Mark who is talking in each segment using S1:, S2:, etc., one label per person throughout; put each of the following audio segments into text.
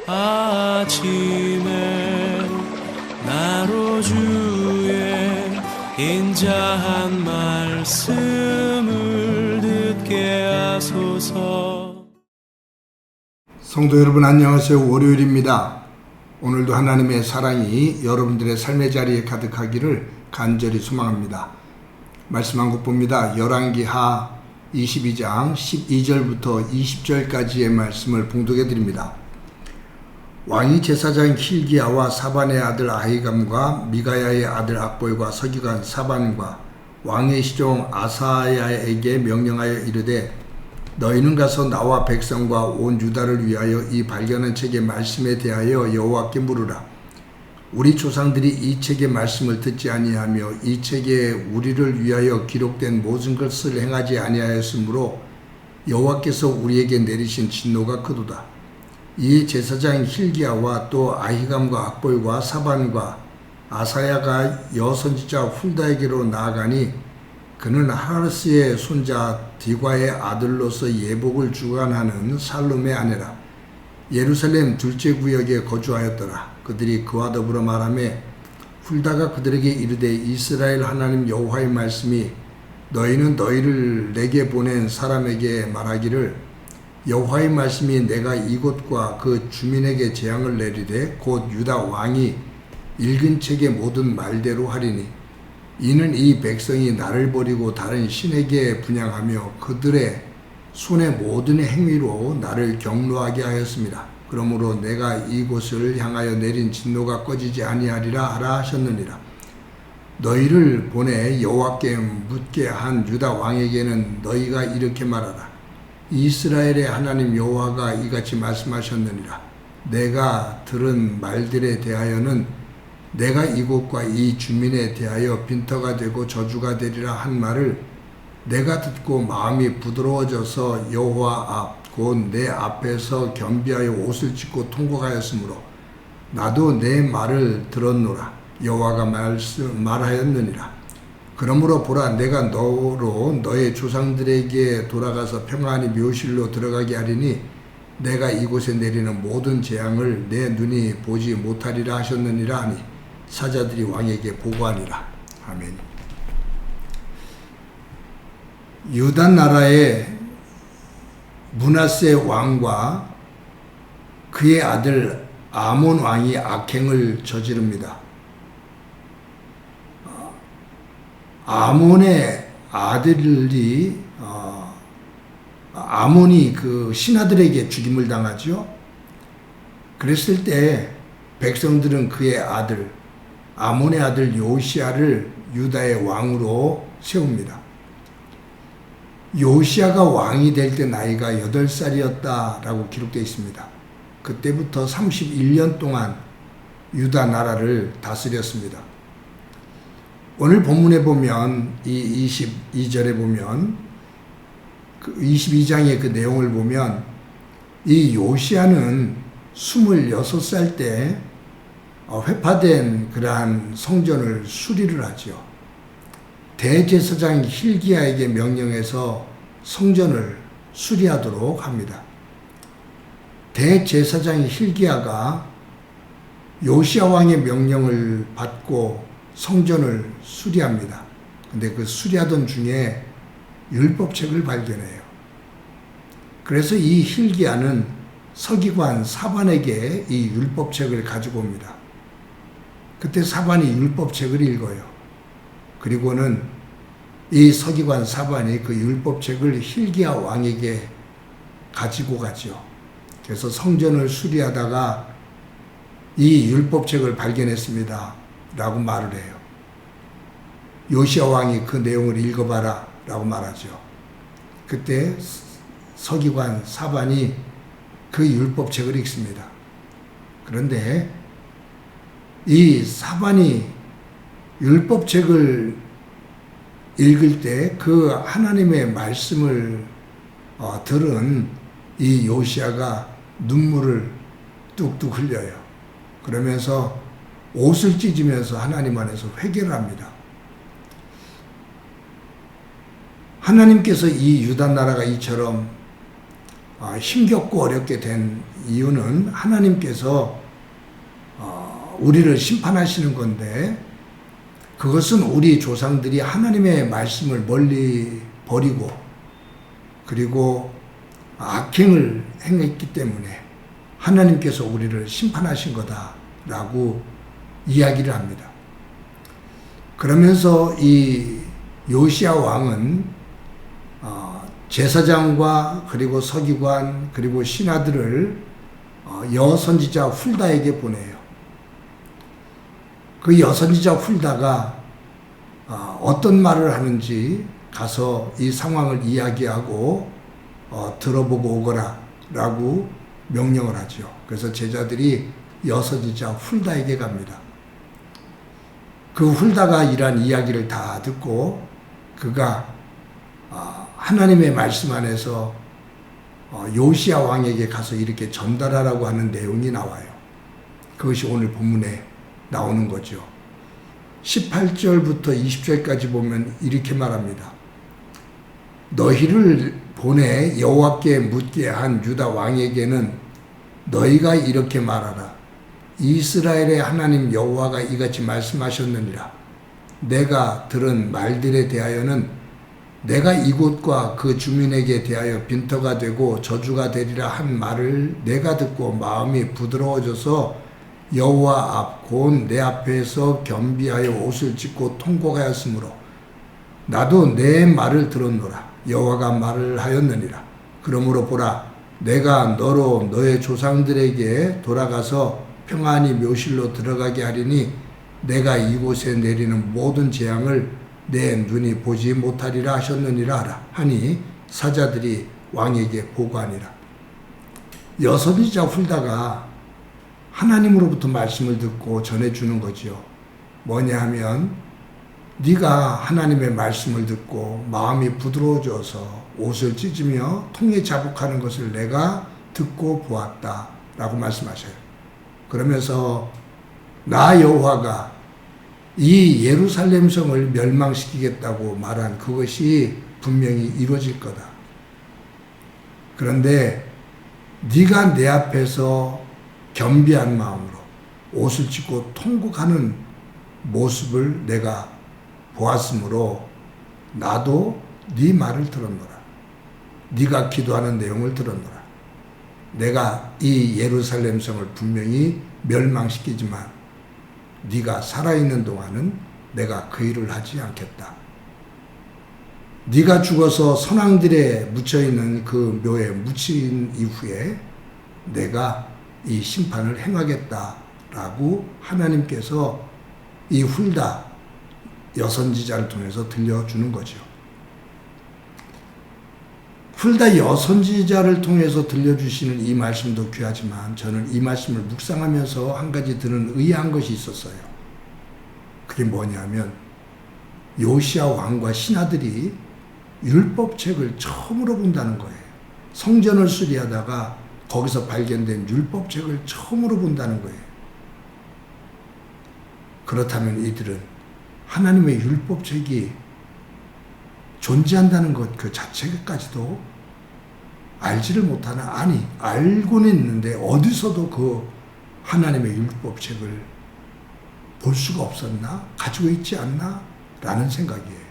S1: 아침에 나로 주의 인자한 말씀을 듣게 하소서.
S2: 성도 여러분 안녕하세요. 월요일입니다. 오늘도 하나님의 사랑이 여러분들의 삶의 자리에 가득하기를 간절히 소망합니다. 말씀 한 곡 봅니다. 열왕기하 22장 12절부터 20절까지의 말씀을 봉독해 드립니다. 왕이 제사장 힐기야와 사반의 아들 아히감과 미가야의 아들 악보이와 서기관 사반과 왕의 시종 아사야에게 명령하여 이르되 너희는 가서 나와 백성과 온 유다를 위하여 이 발견한 책의 말씀에 대하여 여호와께 물으라. 우리 조상들이 이 책의 말씀을 듣지 아니하며 이 책에 우리를 위하여 기록된 모든 것을 행하지 아니하였으므로 여호와께서 우리에게 내리신 진노가 크도다. 이 제사장 힐기야와 또 아히감과 악보이와 사반과 아사야가 여선지자 훌다에게로 나아가니 그는 하르스의 손자 디과의 아들로서 예복을 주관하는 살룸의 아내라. 예루살렘 둘째 구역에 거주하였더라. 그들이 그와 더불어 말하며 훌다가 그들에게 이르되 이스라엘 하나님 여호와의 말씀이 너희는 너희를 내게 보낸 사람에게 말하기를 여호와의 말씀이 내가 이곳과 그 주민에게 재앙을 내리되 곧 유다 왕이 읽은 책의 모든 말대로 하리니 이는 이 백성이 나를 버리고 다른 신에게 분향하며 그들의 손의 모든 행위로 나를 경노하게 하였습니다. 그러므로 내가 이곳을 향하여 내린 진노가 꺼지지 아니하리라 하라 하셨느니라. 너희를 보내 여호와께 묻게 한 유다 왕에게는 너희가 이렇게 말하라. 이스라엘의 하나님 여호와가 이같이 말씀하셨느니라. 내가 들은 말들에 대하여는 내가 이곳과 이 주민에 대하여 빈터가 되고 저주가 되리라 한 말을 내가 듣고 마음이 부드러워져서 여호와 앞 곧 내 앞에서 겸비하여 옷을 찢고 통곡하였으므로 나도 내 말을 들었노라. 여호와가 말하였느니라. 그러므로 보라, 내가 너로 너의 조상들에게 돌아가서 평안히 묘실로 들어가게 하리니 내가 이곳에 내리는 모든 재앙을 내 눈이 보지 못하리라 하셨느니라 하니 사자들이 왕에게 보고하니라. 아멘. 유다 나라의 므낫세 왕과 그의 아들 아몬 왕이 악행을 저지릅니다. 아몬의 아들이 아몬이 그 신하들에게 죽임을 당하죠. 그랬을 때 백성들은 그의 아들 아몬의 아들 요시야를 유다의 왕으로 세웁니다. 요시야가 왕이 될 때 나이가 8살이었다라고 기록되어 있습니다. 그때부터 31년 동안 유다 나라를 다스렸습니다. 오늘 본문에 보면 이 22절에 보면 그 22장의 그 내용을 보면 이 요시야는 26살 때 회파된 그러한 성전을 수리를 하죠. 대제사장 힐기야에게 명령해서 성전을 수리하도록 합니다. 대제사장 힐기야가 요시야 왕의 명령을 받고 성전을 수리합니다. 근데 그 수리하던 중에 율법책을 발견해요. 그래서 이 힐기야는 서기관 사반에게 이 율법책을 가지고 옵니다. 그때 사반이 율법책을 읽어요. 그리고는 이 서기관 사반이 그 율법책을 힐기야 왕에게 가지고 가죠. 그래서 성전을 수리하다가 이 율법책을 발견했습니다 라고 말을 해요. 요시야 왕이 그 내용을 읽어봐라 라고 말하죠. 그때 서기관 사반이 그 율법책을 읽습니다. 그런데 이 사반이 율법책을 읽을 때 그 하나님의 말씀을 들은 이 요시야가 눈물을 뚝뚝 흘려요. 그러면서 옷을 찢으면서 하나님 안에서 회개를 합니다. 하나님께서 이 유다 나라가 이처럼 힘겹고 어렵게 된 이유는 하나님께서 우리를 심판하시는 건데, 그것은 우리 조상들이 하나님의 말씀을 멀리 버리고 그리고 악행을 행했기 때문에 하나님께서 우리를 심판하신 거다라고 이야기를 합니다. 그러면서 이 요시야 왕은 제사장과 그리고 서기관 그리고 신하들을 여선지자 훌다에게 보내요. 그 여선지자 훌다가 어떤 말을 하는지 가서 이 상황을 이야기하고 들어보고 오거라 라고 명령을 하죠. 그래서 제자들이 여선지자 훌다에게 갑니다. 그 훌다가 이러한 이야기를 다 듣고 그가 하나님의 말씀 안에서 요시야 왕에게 가서 이렇게 전달하라고 하는 내용이 나와요. 그것이 오늘 본문에 나오는 거죠. 18절부터 20절까지 보면 이렇게 말합니다. 너희를 보내 여호와께 묻게 한 유다 왕에게는 너희가 이렇게 말하라. 이스라엘의 하나님 여호와가 이같이 말씀하셨느니라. 내가 들은 말들에 대하여는 내가 이곳과 그 주민에게 대하여 빈터가 되고 저주가 되리라 한 말을 내가 듣고 마음이 부드러워져서 여호와 앞 곧 내 앞에서 겸비하여 옷을 찢고 통곡하였으므로 나도 내 말을 들었노라. 여호와가 말을 하였느니라. 그러므로 보라, 내가 너로 너의 조상들에게 돌아가서 평안히 묘실로 들어가게 하리니 내가 이곳에 내리는 모든 재앙을 내 눈이 보지 못하리라 하셨느니라 하라 하니 사자들이 왕에게 보고하니라. 여선지자 훌다가 하나님으로부터 말씀을 듣고 전해주는 거지요. 뭐냐 하면 네가 하나님의 말씀을 듣고 마음이 부드러워져서 옷을 찢으며 통에 자복하는 것을 내가 듣고 보았다 라고 말씀하셔요. 그러면서 나 여호와가 이 예루살렘 성을 멸망시키겠다고 말한 그것이 분명히 이루어질 거다. 그런데 네가 내 앞에서 겸비한 마음으로 옷을 찢고 통곡하는 모습을 내가 보았으므로 나도 네 말을 들었노라. 네가 기도하는 내용을 들었노라. 내가 이 예루살렘 성을 분명히 멸망시키지만 네가 살아있는 동안은 내가 그 일을 하지 않겠다. 네가 죽어서 선왕들에 묻혀있는 그 묘에 묻힌 이후에 내가 이 심판을 행하겠다라고 하나님께서 이 훌다 여선지자를 통해서 들려주는 거죠. 훌다 여선지자를 통해서 들려주시는 이 말씀도 귀하지만 저는 이 말씀을 묵상하면서 한 가지 드는 의아한 것이 있었어요. 그게 뭐냐면 요시야 왕과 신하들이 율법책을 처음으로 본다는 거예요. 성전을 수리하다가 거기서 발견된 율법책을 처음으로 본다는 거예요. 그렇다면 이들은 하나님의 율법책이 존재한다는 것 그 자체까지도 알지를 못하나? 아니, 알고는 있는데 어디서도 그 하나님의 율법책을 볼 수가 없었나? 가지고 있지 않나? 라는 생각이에요.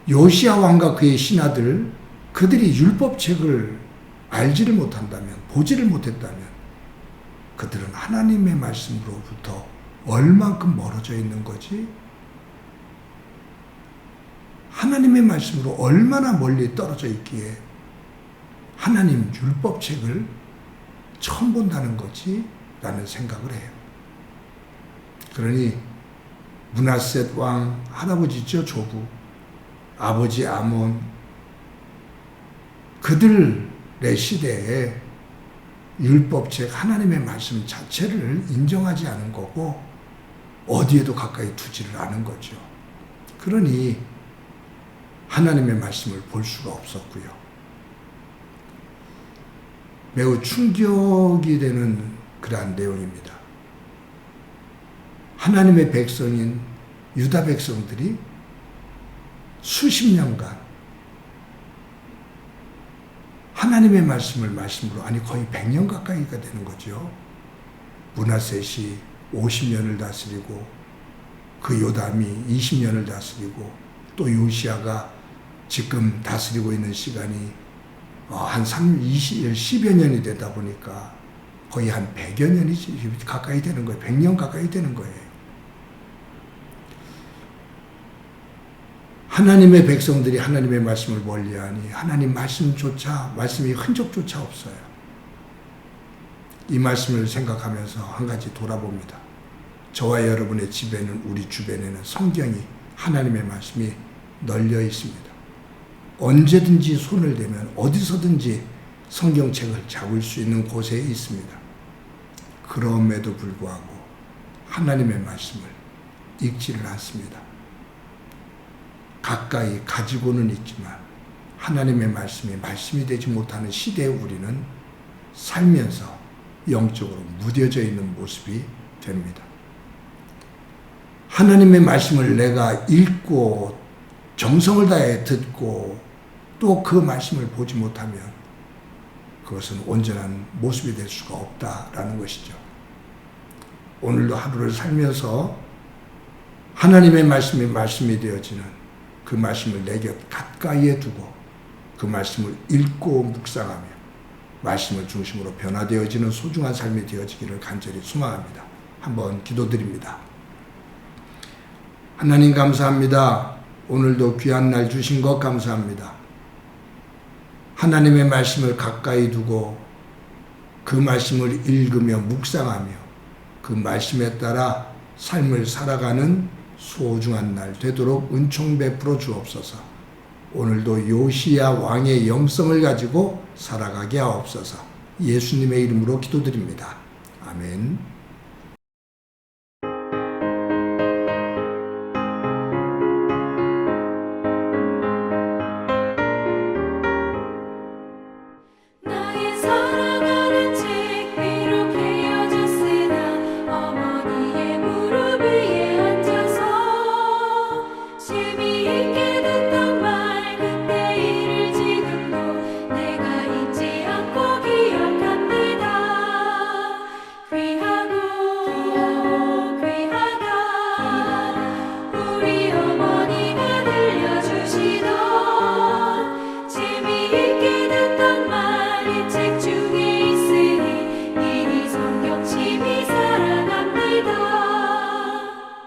S2: 요시야 왕과 그의 신하들, 그들이 율법책을 알지를 못한다면, 보지를 못했다면 그들은 하나님의 말씀으로부터 얼만큼 멀어져 있는 거지? 하나님의 말씀으로 얼마나 멀리 떨어져 있기에 하나님 율법책을 처음 본다는 거지? 라는 생각을 해요. 그러니 므낫셋 왕 할아버지죠, 조부, 아버지 아몬, 그들의 시대에 율법책 하나님의 말씀 자체를 인정하지 않은 거고 어디에도 가까이 두지를 않은 거죠. 그러니 하나님의 말씀을 볼 수가 없었고요. 매우 충격이 되는 그러한 내용입니다. 하나님의 백성인 유다 백성들이 수십 년간 하나님의 말씀으로 아니 거의 100년 가까이가 되는 거죠. 므낫셋이 50년을 다스리고 그 요담이 20년을 다스리고 또 요시야가 지금 다스리고 있는 시간이 한 10여 년이 되다 보니까 거의 한 100여 년이 가까이 되는 거예요. 100년 가까이 되는 거예요. 하나님의 백성들이 하나님의 말씀을 멀리하니 하나님 말씀이 흔적조차 없어요. 이 말씀을 생각하면서 한 가지 돌아봅니다. 저와 여러분의 집에는, 우리 주변에는 성경이, 하나님의 말씀이 널려 있습니다. 언제든지 손을 대면 어디서든지 성경책을 잡을 수 있는 곳에 있습니다. 그럼에도 불구하고 하나님의 말씀을 읽지를 않습니다. 가까이 가지고는 있지만 하나님의 말씀이 되지 못하는 시대에 우리는 살면서 영적으로 무뎌져 있는 모습이 됩니다. 하나님의 말씀을 내가 읽고 정성을 다해 듣고 또 그 말씀을 보지 못하면 그것은 온전한 모습이 될 수가 없다라는 것이죠. 오늘도 하루를 살면서 하나님의 말씀이 되어지는 그 말씀을 내 곁 가까이에 두고 그 말씀을 읽고 묵상하며 말씀을 중심으로 변화되어지는 소중한 삶이 되어지기를 간절히 소망합니다. 한번 기도드립니다. 하나님 감사합니다. 오늘도 귀한 날 주신 것 감사합니다. 하나님의 말씀을 가까이 두고 그 말씀을 읽으며 묵상하며 그 말씀에 따라 삶을 살아가는 소중한 날 되도록 은총 베풀어 주옵소서. 오늘도 요시야 왕의 영성을 가지고 살아가게 하옵소서. 예수님의 이름으로 기도드립니다. 아멘.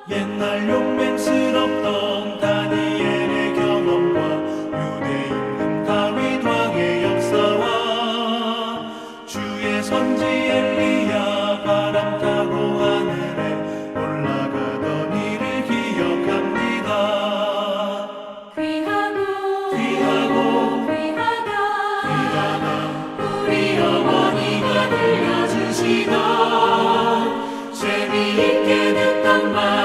S1: 옛날 용맹스럽던 다니엘의 경험과 유대 임금 다윗 왕의 역사와 주의 선지 엘리야 바람 타고 하늘에 올라가던 일을 기억합니다. 귀하다 우리 어머니가 들려주시던 재미있게 듣던 말